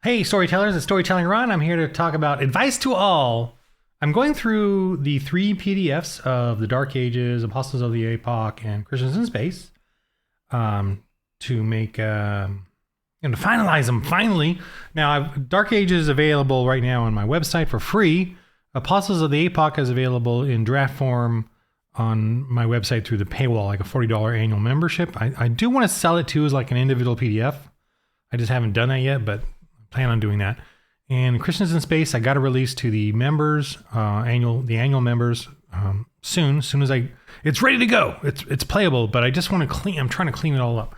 Hey, storytellers, it's Storytelling Ron. I'm here to talk about advice to all. I'm going through the 3 PDFs of the Dark Ages, Apostles of the Epoch, and Christians in Space to make and to finalize them finally. Now, Dark Ages is available right now on my website for free. Apostles of the Epoch is available in draft form on my website through the paywall, like a $40 annual membership. I do want to sell it too as like an individual PDF. I just haven't done that yet, but plan on doing that. And Christians in Space, I got to release to the members, the annual members soon as it's ready to go. It's playable, but I just want to I'm trying to clean it all up.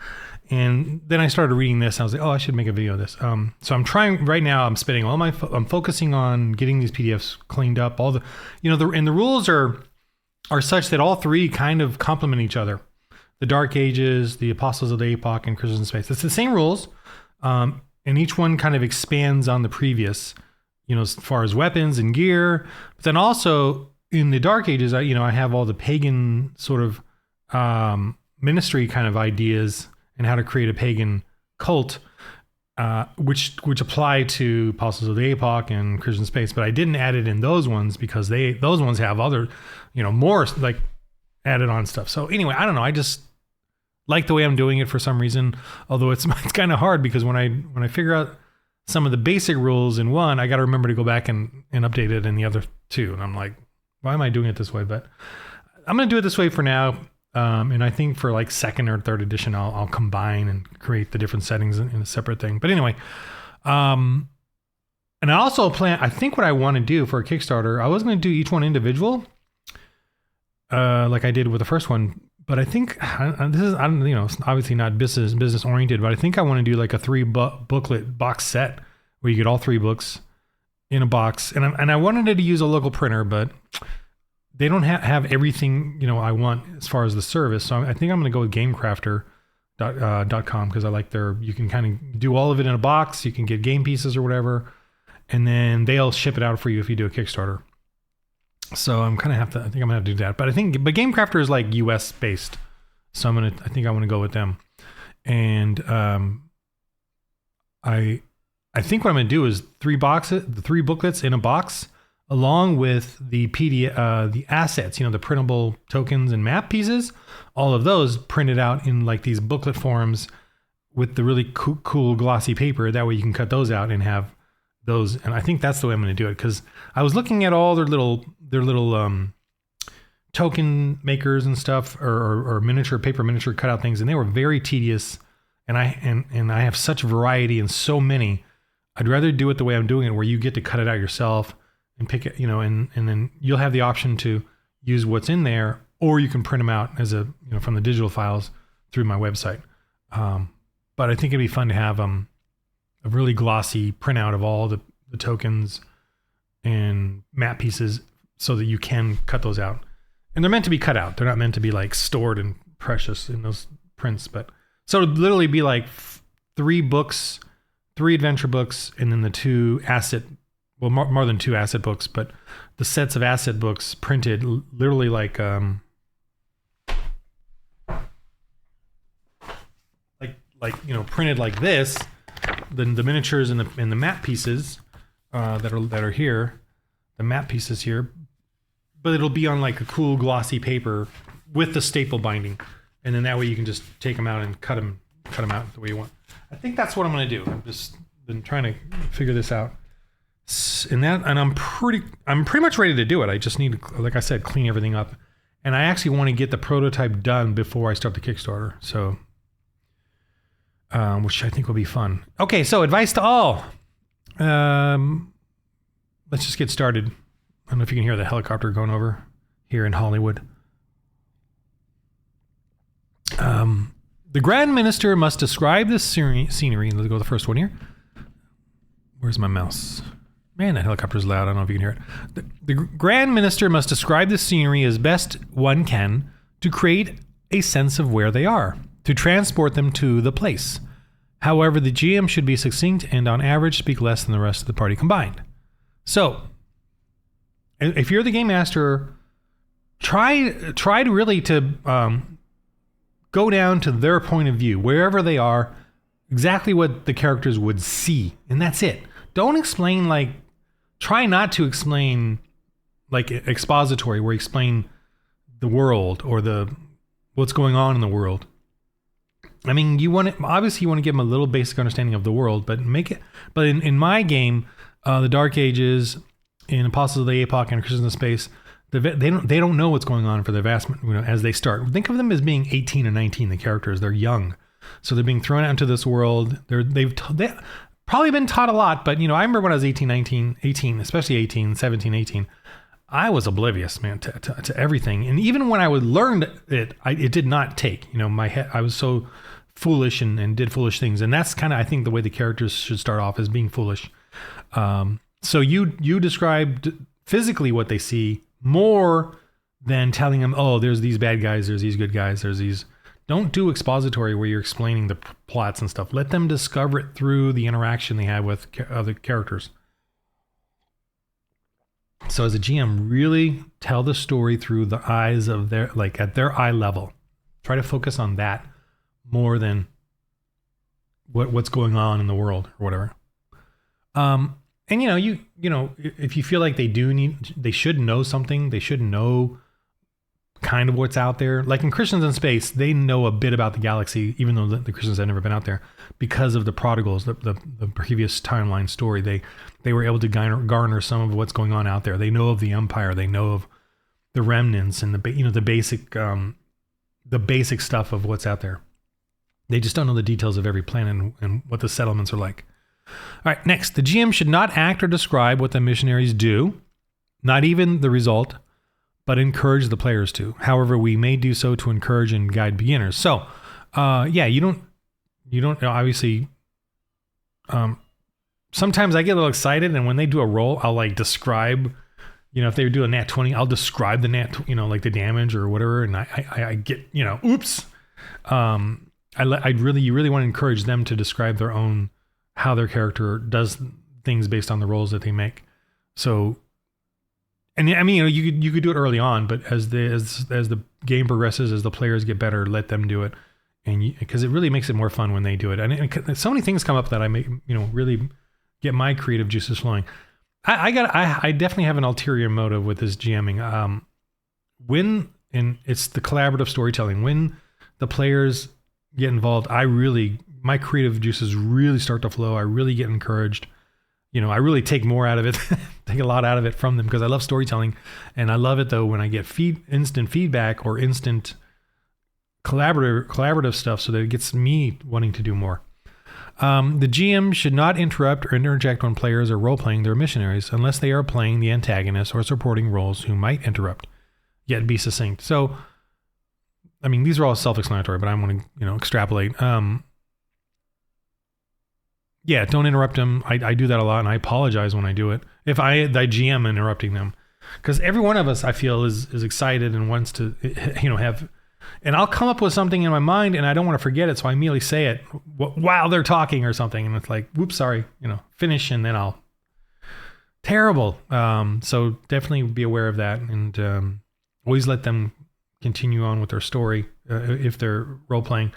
And then I started reading this. And I was like, oh, I should make a video of this. So I'm trying right now. I'm spending I'm focusing on getting these PDFs cleaned up. All the, and the rules are such that all 3 kind of complement each other. The Dark Ages, the Apostles of the Epoch, and Christians in Space. It's the same rules. And each one kind of expands on the previous, as far as weapons and gear. But then also in the Dark Ages, I have all the pagan sort of ministry kind of ideas and how to create a pagan cult, which apply to Apostles of the Epoch and Christian Space. But I didn't add it in those ones because those ones have other, more like added on stuff. So anyway, I don't know. I just like the way I'm doing it for some reason, although it's kind of hard because when I figure out some of the basic rules in one, I got to remember to go back and update it in the other 2. And I'm like, why am I doing it this way? But I'm going to do it this way for now. And I think for like 2nd or 3rd edition, I'll combine and create the different settings in a separate thing. But anyway, and I also I think what I want to do for a Kickstarter, I was going to do each one individual, like I did with the first one. But I think this is, it's obviously not business oriented, but I think I want to do like a 3 booklet box set where you get all 3 books in a box. And I wanted to use a local printer, but they don't have everything, I want as far as the service. So I think I'm going to go with GameCrafter.com because I like you can kind of do all of it in a box. You can get game pieces or whatever, and then they'll ship it out for you if you do a Kickstarter. So I think I'm gonna have to do that. But Game Crafter is like US based. So I think I want to go with them. And I think what I'm gonna do is 3 booklets in a box, along with the PDF, the assets, the printable tokens and map pieces, all of those printed out in like these booklet forms with the really cool glossy paper. That way you can cut those out and have those. And I think that's the way I'm going to do it, because I was looking at all their little token makers and stuff, or paper miniature cutout things, and they were very tedious. And I have such variety and so many. I'd rather do it the way I'm doing it, where you get to cut it out yourself and pick it, and then you'll have the option to use what's in there, or you can print them out as from the digital files through my website. But I think it'd be fun to have a really glossy printout of all the tokens and map pieces so that you can cut those out. And they're meant to be cut out. They're not meant to be like stored and precious in those prints. But so it'd literally be like 3 books, 3 adventure books, and then the 2 asset, well, more than 2 asset books, but the sets of asset books printed literally like printed like this. The miniatures and the map pieces that are here, the map pieces here, but it'll be on like a cool glossy paper with the staple binding, and then that way you can just take them out and cut them out the way you want. I think that's what I'm going to do. I've just been trying to figure this out, and I'm pretty much ready to do it. I just need to, like I said, clean everything up, and I actually want to get the prototype done before I start the Kickstarter. So. Which I think will be fun. Okay, so advice to all. Let's just get started. I don't know if you can hear the helicopter going over here in Hollywood. The Grand Minister must describe the scenery. Let's go to the first one here. Where's my mouse? Man, that helicopter's loud. I don't know if you can hear it. The Grand Minister must describe the scenery as best one can to create a sense of where they are, to transport them to the place. However, the GM should be succinct and on average speak less than the rest of the party combined. So, if you're the game master, try to go down to their point of view, wherever they are, exactly what the characters would see, and that's it. Don't explain like, try not to explain like expository, where you explain the world or what's going on in the world. I mean, you want to give them a little basic understanding of the world, but make it. But in my game, the Dark Ages, in Apostles of the Epoch and Christians in Space, they don't know what's going on for the vast, as they start. Think of them as being 18 or 19. The characters, they're young, so they're being thrown out into this world. They've probably been taught a lot, but I remember when I was 18, especially 18, 17, 18. I was oblivious, man, to everything. And even when I would learn it, it did not take, my head. I was so foolish and did foolish things. And that's kind of, I think, the way the characters should start off, as being foolish. So you described physically what they see more than telling them, oh, there's these bad guys, there's these good guys, there's these. Don't do expository where you're explaining the plots and stuff. Let them discover it through the interaction they have with other characters. So as a GM, really tell the story through the eyes of at their eye level. Try to focus on that more than what's going on in the world or whatever. And if you feel like they should know something, they should know kind of what's out there. Like in Christians in Space, they know a bit about the galaxy, even though the Christians have never been out there, because of the prodigals, the previous timeline story. They were able to garner some of what's going on out there. They know of the Empire. They know of the remnants and the basic stuff of what's out there. They just don't know the details of every planet and what the settlements are like. All right, next, the GM should not act or describe what the missionaries do, not even the result, but encourage the players to. However, we may do so to encourage and guide beginners. So, you don't obviously. Sometimes I get a little excited, and when they do a roll, I'll like describe. If they do a nat 20, I'll describe the nat, like the damage or whatever, and I get, oops. You really want to encourage them to describe their own, how their character does things based on the rolls that they make. So. And I mean, you could do it early on, but as the game progresses, as the players get better, let them do it, and because it really makes it more fun when they do it. And so many things come up that I make, really get my creative juices flowing. I definitely have an ulterior motive with this GMing. It's the collaborative storytelling. When the players get involved, my creative juices really start to flow. I really get encouraged. I really take more out of it, take a lot out of it from them, because I love storytelling. And I love it, though, when I get instant feedback or instant collaborative stuff, so that it gets me wanting to do more. The GM should not interrupt or interject when players are role-playing their missionaries, unless they are playing the antagonist or supporting roles who might interrupt, yet be succinct. So, I mean, these are all self-explanatory, but I want to, extrapolate. Yeah, don't interrupt them. I do that a lot, and I apologize when I do it. If I GM interrupting them, because every one of us, I feel, is excited and wants to, have, and I'll come up with something in my mind, and I don't want to forget it, so I immediately say it while they're talking or something, and it's like, whoops, sorry, finish, and then I'll. Terrible. So definitely be aware of that, and always let them continue on with their story if they're role playing,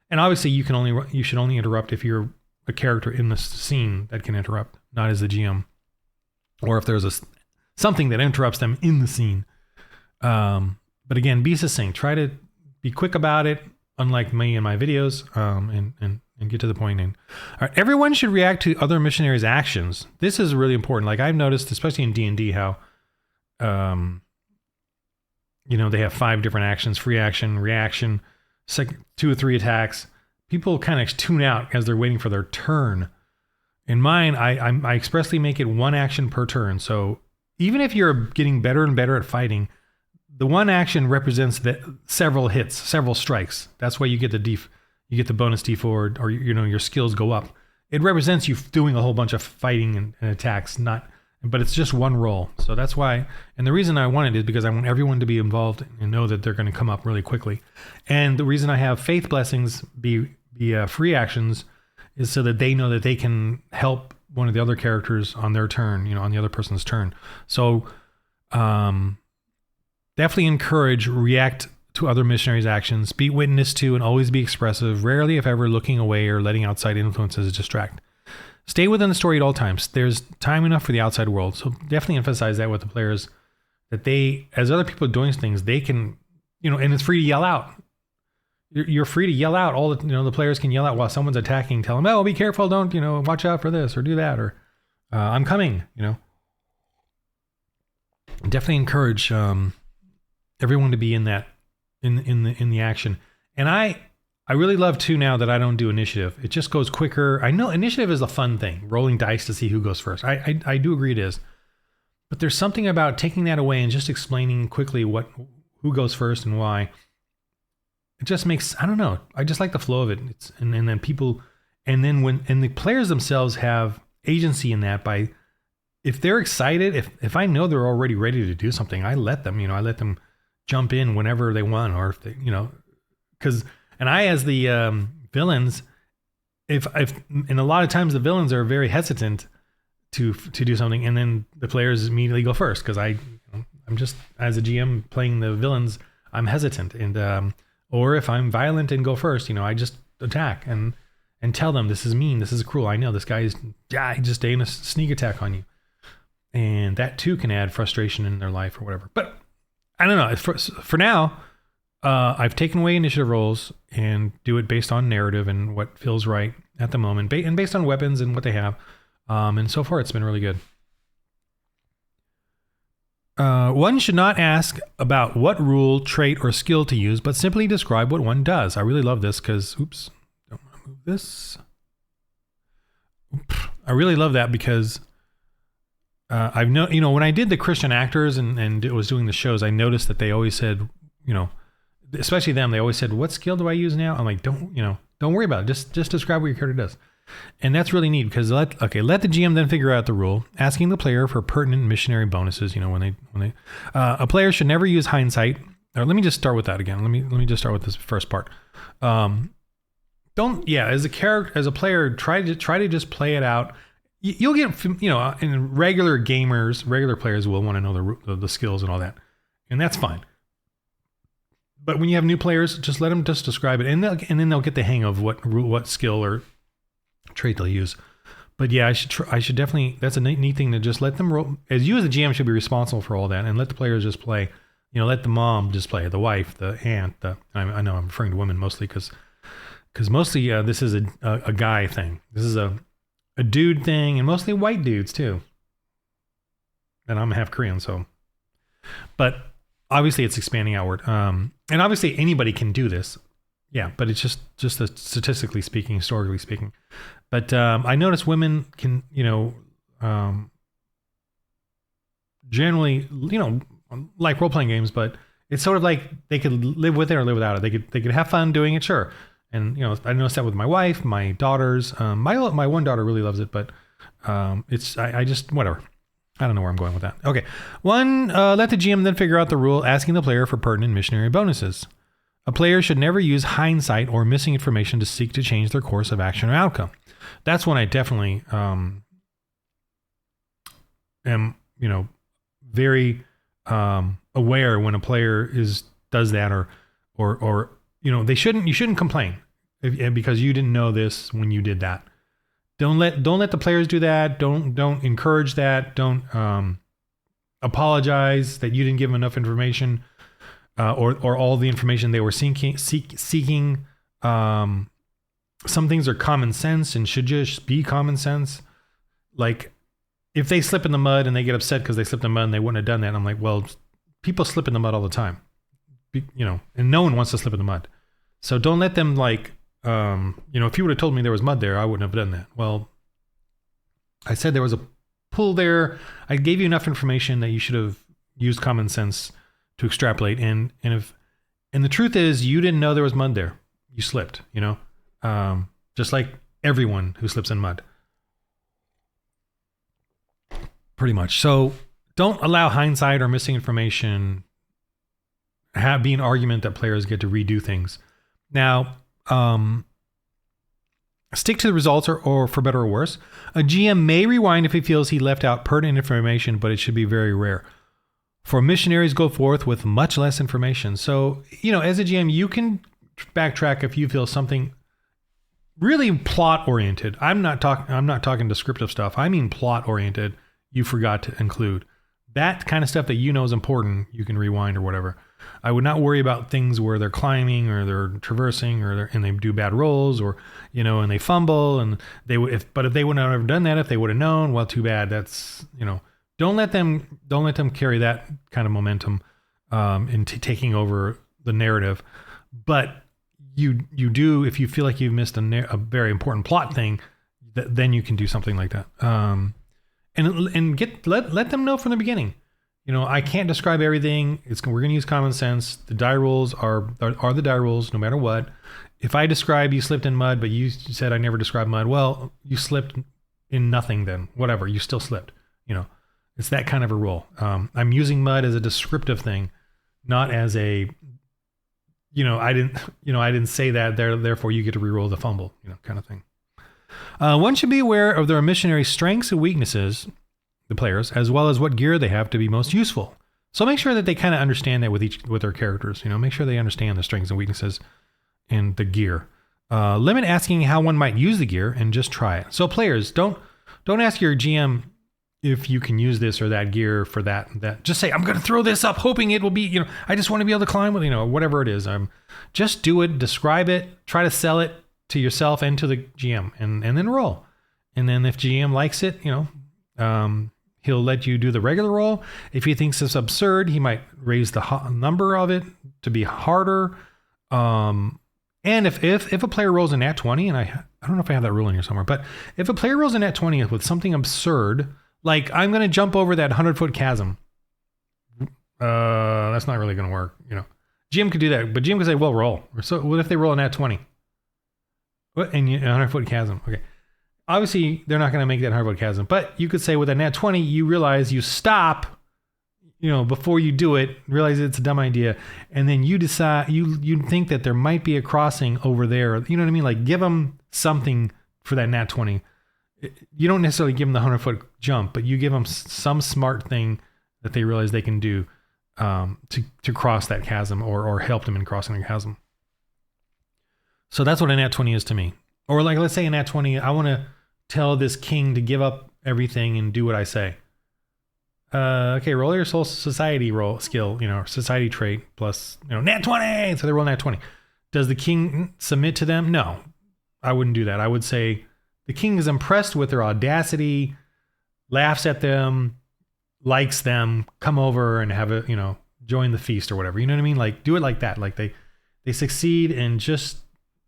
and obviously you should only interrupt if you're a character in the scene that can interrupt, not as the GM, or if there's something that interrupts them in the scene. But again, be succinct. Try to be quick about it, unlike me in my videos, and get to the point. And all right, everyone should react to other missionaries' actions. This is really important. Like I've noticed, especially in D&D, how they have 5 different actions: free action, reaction, 2 or 3 attacks. People kind of tune out as they're waiting for their turn. In mine, I expressly make it 1 action per turn. So even if you're getting better and better at fighting, the 1 action represents several hits, several strikes. That's why you get the bonus D4, or your skills go up. It represents you doing a whole bunch of fighting and attacks, but it's just 1 roll. So that's why, and the reason I want it is because I want everyone to be involved and know that they're going to come up really quickly. And the reason I have faith blessings be free actions is so that they know that they can help one of the other characters on their turn, on the other person's turn. So definitely react to other missionaries' actions. Be witness to and always be expressive, rarely if ever looking away or letting outside influences distract. Stay within the story at all times. There's time enough for the outside world. So definitely emphasize that with the players, that they, as other people are doing things, they can, and it's free to yell out. You're free to yell out. All the players can yell out while someone's attacking. Tell them, oh, be careful. Don't, watch out for this or do that. Or I'm coming, Definitely encourage everyone to be in that, in the action. And I really love too now that I don't do initiative. It just goes quicker. I know initiative is a fun thing, rolling dice to see who goes first. I do agree it is. But there's something about taking that away and just explaining quickly who goes first and why. It just makes, I don't know. I just like the flow of it. And then people, and then the players themselves have agency in that by, if they're excited, if I know they're already ready to do something, I let them, I let them jump in whenever they want, or if they, and I, as the villains, and a lot of times the villains are very hesitant to do something, and then the players immediately go first, because I'm just, as a GM playing the villains, I'm hesitant, and or if I'm violent and go first, I just attack and tell them this is mean, this is cruel. I know this guy is just doing a sneak attack on you, and that too can add frustration in their life or whatever. But I don't know. For now, I've taken away initiative rolls and do it based on narrative and what feels right at the moment, and based on weapons and what they have. And so far, it's been really good. One should not ask about what rule, trait, or skill to use, but simply describe what one does. I really love this because, don't want to move this. I really love that because I've when I did the Christian actors and was doing the shows, I noticed that they always said, especially them, they always said, what skill do I use now? I'm like, don't worry about it. Just describe what your character does. And that's really neat because let the GM then figure out the rule, asking the player for pertinent missionary bonuses. when they a player should never use hindsight. Or let me just start with that again. Let me just start with this first part. As a player, try to just play it out. You'll get, and regular players will want to know the skills and all that, and that's fine. But when you have new players, just let them just describe it, and then they'll get the hang of what skill or trait they'll use. But yeah, I should definitely, that's a neat thing to just let them roll. As you as a GM should be responsible for all that, and let the players just play. Let the mom just play, the wife, the aunt. I know I'm referring to women mostly because mostly this is a guy thing. This is a dude thing, and mostly white dudes too. And I'm half Korean, so. But obviously it's expanding outward. And obviously anybody can do this. Yeah, but it's just statistically speaking, historically speaking. But I notice women can, generally, like role-playing games, but it's sort of like they could live with it or live without it. They could have fun doing it, sure. And I noticed that with my wife, my daughters. My one daughter really loves it, but I just whatever. I don't know where I'm going with that. Okay, let the GM then figure out the rule, asking the player for pertinent missionary bonuses. A player should never use hindsight or missing information to seek to change their course of action or outcome. That's when I definitely am, very aware when a player does that, or you shouldn't complain because you didn't know this when you did that. Don't let the players do that. Don't encourage that. Don't apologize that you didn't give them enough information. Or all the information they were seeking. Some things are common sense and should just be common sense. Like if they slip in the mud and they get upset because they slipped in the mud and they wouldn't have done that. And I'm like, well, people slip in the mud all the time, and no one wants to slip in the mud. So don't let them if you would have told me there was mud there, I wouldn't have done that. Well, I said there was a pool there. I gave you enough information that you should have used common sense to extrapolate, and the truth is you didn't know there was mud there. You slipped, just like everyone who slips in mud. Pretty much. So don't allow hindsight or missing information be an argument that players get to redo things. Now, stick to the results or for better or worse. A GM may rewind if he feels he left out pertinent information, but it should be very rare. For missionaries go forth with much less information. So, as a GM, you can backtrack if you feel something really plot oriented. I'm not talking descriptive stuff. I mean plot oriented. You forgot to include that kind of stuff that is important. You can rewind or whatever. I would not worry about things where they're climbing or they're traversing and they do bad rolls or and they fumble and if they wouldn't have ever done that if they would have known. Well, too bad. That's don't let them carry that kind of momentum into taking over the narrative. But you do, if you feel like you've missed a very important plot thing, then you can do something like that. And let them know from the beginning. I can't describe everything. We're going to use common sense. The die rules are the die rules, no matter what. If I describe you slipped in mud, but you said I never described mud, well, you slipped in nothing then. Whatever, you still slipped. It's that kind of a rule. I'm using mud as a descriptive thing, not as a, I didn't say that there, therefore you get to reroll the fumble, kind of thing. One should be aware of their missionary strengths and weaknesses, the players, as well as what gear they have to be most useful. So make sure that they kind of understand that with their characters. Make sure they understand the strengths and weaknesses in the gear. Limit asking how one might use the gear and just try it. So players, don't ask your GM if you can use this or that gear for that. Just say, I'm going to throw this up hoping it will be, I just want to be able to climb with, whatever it is. Just do it, describe it, try to sell it to yourself and to the GM and then roll. And then if GM likes it, he'll let you do the regular roll. If he thinks it's absurd, he might raise the number of it to be harder. And if a player rolls a nat 20, and I don't know if I have that rule in here somewhere, but if a player rolls a nat 20 with something absurd, like I'm going to jump over that 100-foot chasm, that's not really going to work. GM could do that, but GM could say, well, roll. So what if they roll a nat 20? What? And a 100-foot chasm. Okay. Obviously, they're not going to make that 100-foot chasm, but you could say with a nat 20, you realize you stop, before you do it, realize it's a dumb idea, and then you decide, you think that there might be a crossing over there. You know what I mean? Like give them something for that nat 20. You don't necessarily give them the 100-foot jump, but you give them some smart thing that they realize they can do to cross that chasm or help them in crossing the chasm. So that's what a nat 20 is to me. Or like, let's say a nat 20, I want to tell this king to give up everything and do what I say. Okay, roll your soul society roll skill, society trait plus, nat 20. So they roll nat 20. Does the king submit to them? No, I wouldn't do that. I would say the king is impressed with their audacity, laughs at them, likes them, come over and have a, join the feast or whatever. You know what I mean? Like do it like that. Like they succeed in just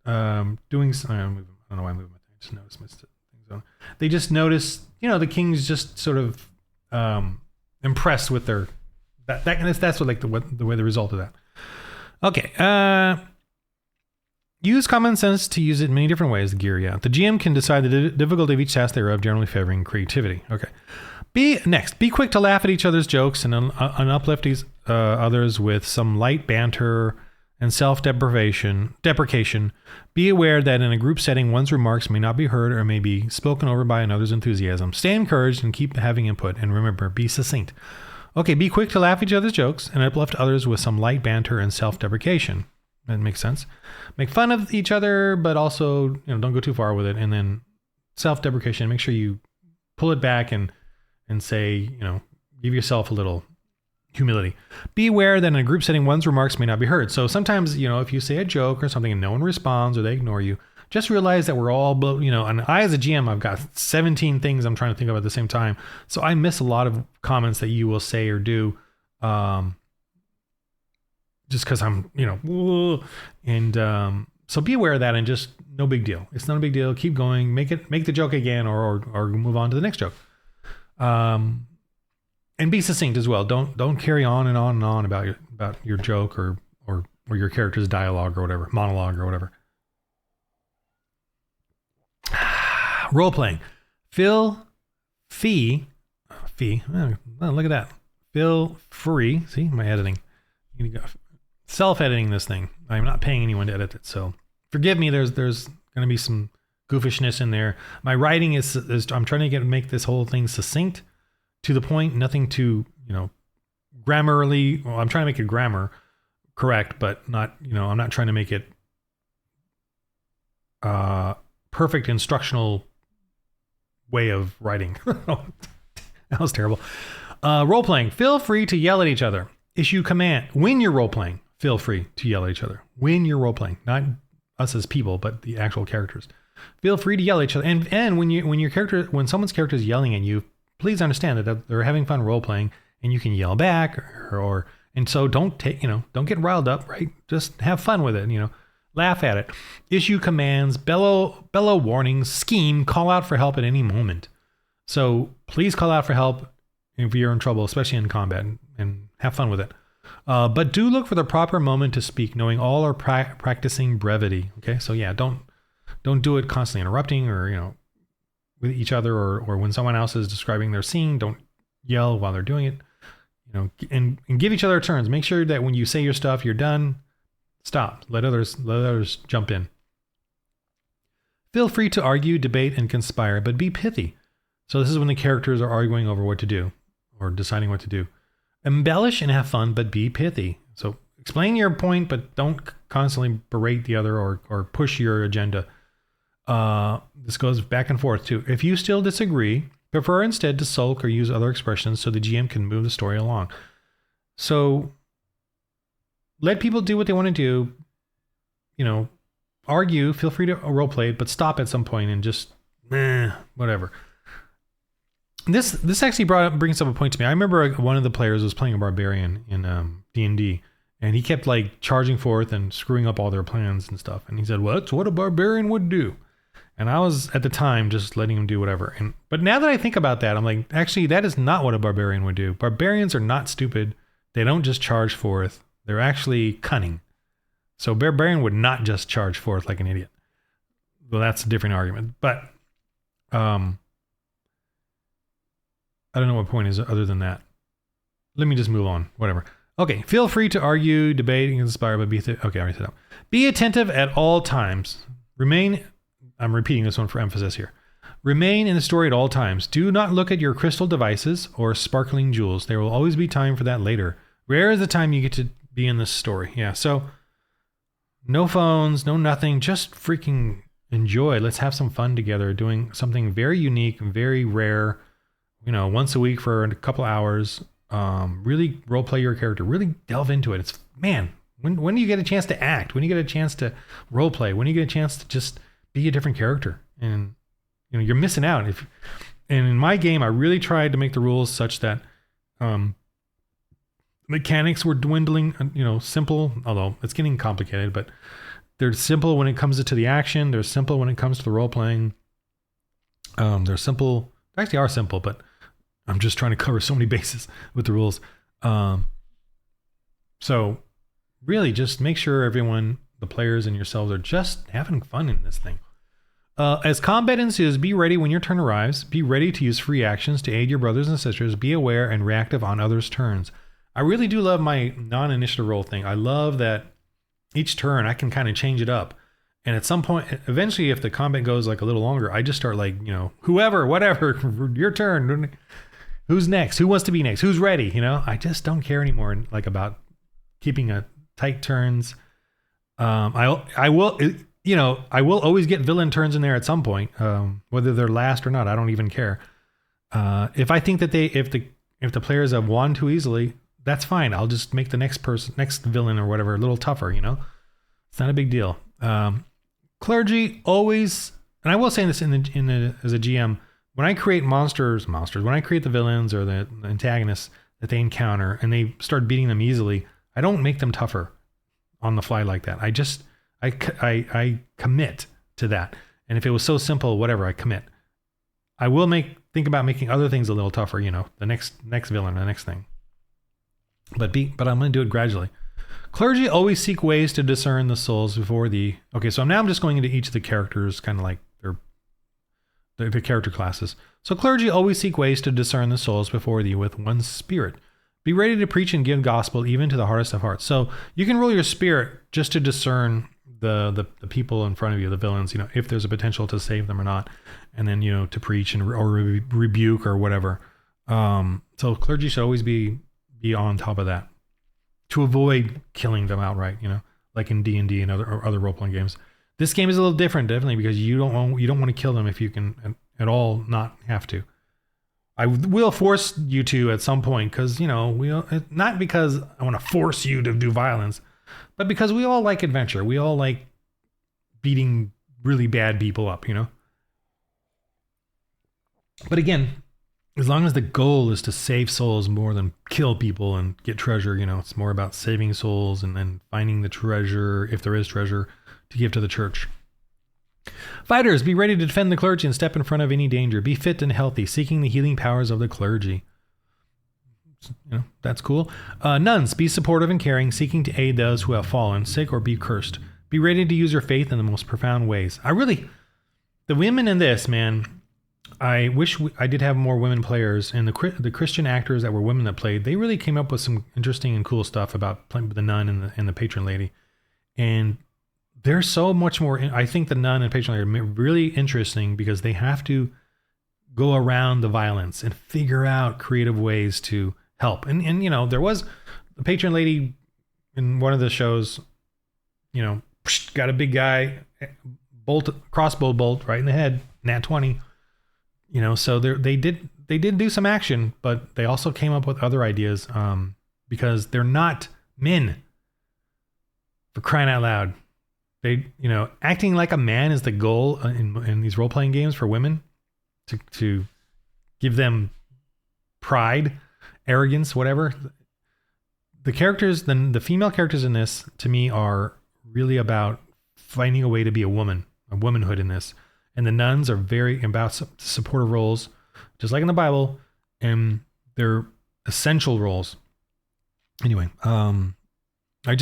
doing. I don't know why I'm moving my thing. I just noticed my things on. They just notice, the king's just sort of impressed with their that's what like the way the result of that. Okay. Use common sense to use it in many different ways. The gear, yeah. The GM can decide the difficulty of each task thereof, generally favoring creativity. Okay. Be quick to laugh at each other's jokes and uplift others with some light banter and self-deprecation. Be aware that in a group setting, one's remarks may not be heard or may be spoken over by another's enthusiasm. Stay encouraged and keep having input. And remember, be succinct. Okay, be quick to laugh at each other's jokes and uplift others with some light banter and self-deprecation. That makes sense. Make fun of each other, but also, don't go too far with it. And then self-deprecation, make sure you pull it back and say, give yourself a little humility. Be aware that in a group setting, one's remarks may not be heard. So sometimes, if you say a joke or something and no one responds or they ignore you, just realize that we're all, and I as a GM, I've got 17 things I'm trying to think of at the same time. So I miss a lot of comments that you will say or do. Just because I'm, so be aware of that and just no big deal. It's not a big deal. Keep going. Make the joke again or move on to the next joke. And be succinct as well. Don't carry on and on and on about your joke or your character's dialogue or whatever, monologue or whatever. Role playing. Feel free. Oh, look at that. Feel free. See my editing. You need to go. Self-editing this thing. I'm not paying anyone to edit it, so forgive me. There's going to be some goofishness in there. My writing is I'm trying to make this whole thing succinct, to the point, nothing too grammarly, well, I'm trying to make it grammar correct, but not, I'm not trying to make it perfect instructional way of writing. That was terrible. Role playing. Feel free to yell at each other. Issue command. When you're role playing, feel free to yell at each other. When you're role playing, not us as people, but the actual characters. Feel free to yell at each other. And when someone's character is yelling at you, please understand that they're having fun role playing, and you can yell back and so don't get riled up, right? Just have fun with it, laugh at it. Issue commands, bellow warnings, scheme, call out for help at any moment. So please call out for help if you're in trouble, especially in combat, and have fun with it. But do look for the proper moment to speak, knowing all are practicing brevity. Okay, so yeah, don't do it constantly interrupting or with each other, or when someone else is describing their scene, don't yell while they're doing it. And give each other turns. Make sure that when you say your stuff, you're done. Stop. Let others jump in. Feel free to argue, debate, and conspire, but be pithy. So this is when the characters are arguing over what to do or deciding what to do. Embellish and have fun, but be pithy. So explain your point, but don't constantly berate the other or push your agenda. This goes back and forth too. If you still disagree, prefer instead to sulk or use other expressions so the GM can move the story along. So let people do what they want to do. Argue, feel free to roleplay, but stop at some point and just, whatever. This actually brings up a point to me. I remember one of the players was playing a barbarian in D&D, and he kept charging forth and screwing up all their plans and stuff. And he said, well, that's what a barbarian would do. And I was at the time just letting him do whatever. But now that I think about that, I'm like, actually, that is not what a barbarian would do. Barbarians are not stupid. They don't just charge forth. They're actually cunning. So barbarian would not just charge forth like an idiot. Well, that's a different argument. But I don't know what point is other than that. Let me just move on. Whatever. Okay. Feel free to argue, debate, and inspire, but okay, I already said that. Be attentive at all times. I'm repeating this one for emphasis here. Remain in the story at all times. Do not look at your crystal devices or sparkling jewels. There will always be time for that later. Rare is the time you get to be in this story. Yeah, so no phones, no nothing. Just freaking enjoy. Let's have some fun together doing something very unique, very rare, once a week for a couple hours. Really role play your character. Really delve into it. When do you get a chance to act? When do you get a chance to role play? When do you get a chance to just be a different character? And you're missing out. And in my game, I really tried to make the rules such that mechanics were dwindling, simple, although it's getting complicated, but they're simple when it comes to the action. They're simple when it comes to the role playing. They're simple. They actually are simple, but I'm just trying to cover so many bases with the rules. So really just make sure everyone, the players and yourselves, are just having fun in this thing. As combat ensues, be ready when your turn arrives. Be ready to use free actions to aid your brothers and sisters. Be aware and reactive on others' turns. I really do love my non-initiative role thing. I love that each turn I can kind of change it up. And at some point, eventually, if the combat goes a little longer, I just start whoever, whatever, your turn. Who's next? Who wants to be next? Who's ready? I just don't care anymore about keeping a tight turns. I will always get villain turns in there at some point, whether they're last or not. I don't even care. If I think that if the players have won too easily, that's fine. I'll just make the next villain or whatever a little tougher. It's not a big deal. Clergy always, and I will say this as a GM, when I create monsters, when I create the villains or the antagonists that they encounter and they start beating them easily, I don't make them tougher on the fly like that. I commit to that. And if it was so simple, whatever, I commit. I will think about making other things a little tougher, the next villain, the next thing. But I'm going to do it gradually. Clergy always seek ways to discern the souls before the... Okay, so now I'm just going into each of the characters, kind of like the character classes. So clergy always seek ways to discern the souls before thee with one spirit. Be ready to preach and give gospel even to the hardest of hearts. So you can roll your spirit just to discern the people in front of you, the villains, if there's a potential to save them or not. And then, to preach or rebuke or whatever. So clergy should always be be on top of that to avoid killing them outright, like in D&D and other role-playing games. This game is a little different, definitely, because you don't want to kill them if you can at all not have to. I will force you to at some point, because not because I want to force you to do violence, but because we all like adventure. We all like beating really bad people up, But again, as long as the goal is to save souls more than kill people and get treasure, it's more about saving souls and then finding the treasure, if there is treasure, to give to the church. Fighters, be ready to defend the clergy and step in front of any danger. Be fit and healthy, seeking the healing powers of the clergy. That's cool. Nuns, be supportive and caring, seeking to aid those who have fallen, sick, or be cursed. Be ready to use your faith in the most profound ways. The women in this, man, I wish I did have more women players, and the Christian actors that were women that played, they really came up with some interesting and cool stuff about playing with the nun and the patron lady. And there's so much more. I think the nun and patron lady are really interesting because they have to go around the violence and figure out creative ways to help. And there was the patron lady in one of the shows, got a big guy, crossbow bolt right in the head, nat 20. So they did do some action, but they also came up with other ideas because they're not men, for crying out loud. They, acting like a man is the goal in these role-playing games for women to give them pride, arrogance, whatever. The characters, the female characters in this, to me, are really about finding a way to be a womanhood in this. And the nuns are very about supportive roles, just like in the Bible, and they're essential roles. Anyway, I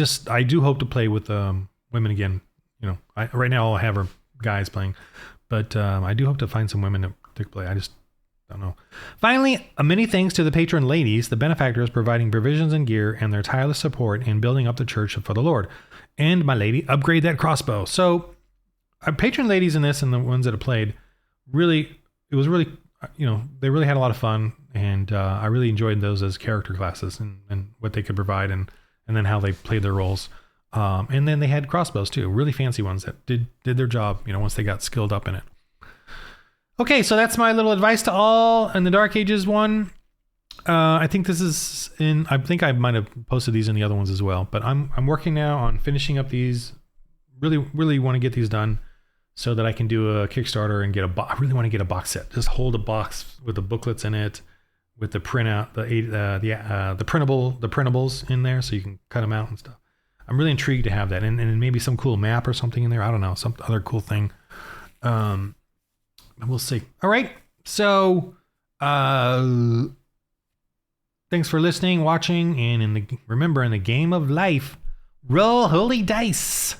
do hope to play with women again. Right now all I have are guys playing, but I do hope to find some women to play. I just don't know. Finally, many thanks to the patron ladies, the benefactors providing provisions and gear, and their tireless support in building up the church for the Lord. And my lady, upgrade that crossbow. So, patron ladies in this and the ones that have played, they really had a lot of fun, and I really enjoyed those as character classes and what they could provide and then how they played their roles. And then they had crossbows too, really fancy ones that did their job, once they got skilled up in it. Okay, so that's my little advice to all in the Dark Ages one. I think I might have posted these in the other ones as well, but I'm working now on finishing up these. Really want to get these done so that I can do a Kickstarter and I really want to get a box set. Just hold a box with the booklets in it, with the printout, the printables in there, so you can cut them out and stuff. I'm really intrigued to have that, and maybe some cool map or something in there. I don't know, some other cool thing. We'll see. All right, so thanks for listening, watching, and remember, in the game of life, roll holy dice.